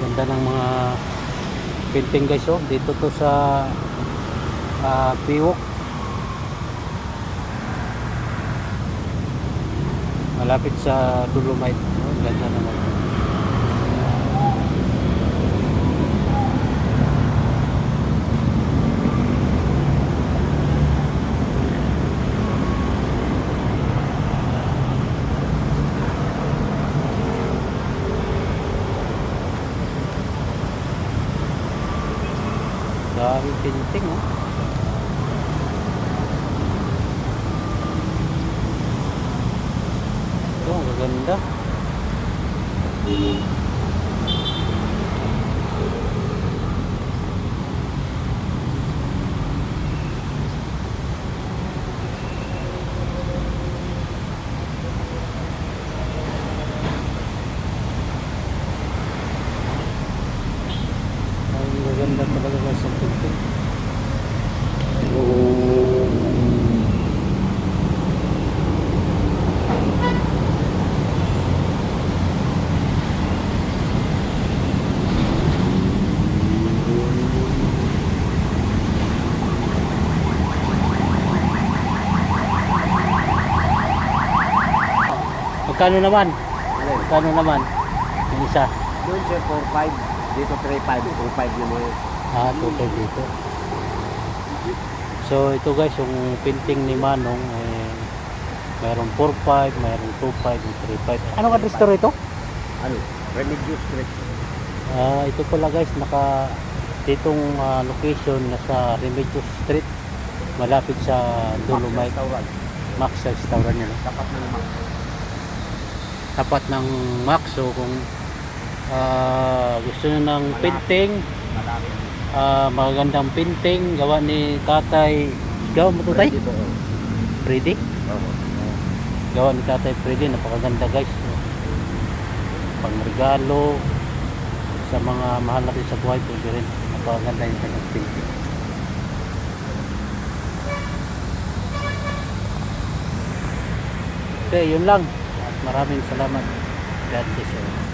Ganda ng mga painting guys, oh. Dito to sa Piwok. Malapit sa Dolomite. Oh, ganda naman. Daming painting, oh. Ito, ang gaganda. Ang gaganda talaga guys ang painting. Magkano naman? Magkano naman? Yung isa? Doon siya 4-5. Dito 3-5. 2-5 yun eh. 2 dito. So ito guys, yung painting ni Manong mayroong 4-5, mayroong 2-5, 3-5. Anong address to rito? Ano? Remedios Street. Ito pala guys, ditong location nasa Remedios Street, malapit sa Dolomite. Max Restaurant yan. Tapat na naman. Tapat ng Max. So kung gusto nyo ng painting, magagandang painting gawa ni Tatay, gawa mo to tay? Freddy? Gawa ni Tatay Freddy, napakaganda guys. Pang regalo sa mga mahal natin sa buhay, pwede rin. Napakaganda yung kanyang painting. Okay, yun lang. Maraming salamat. God bless you.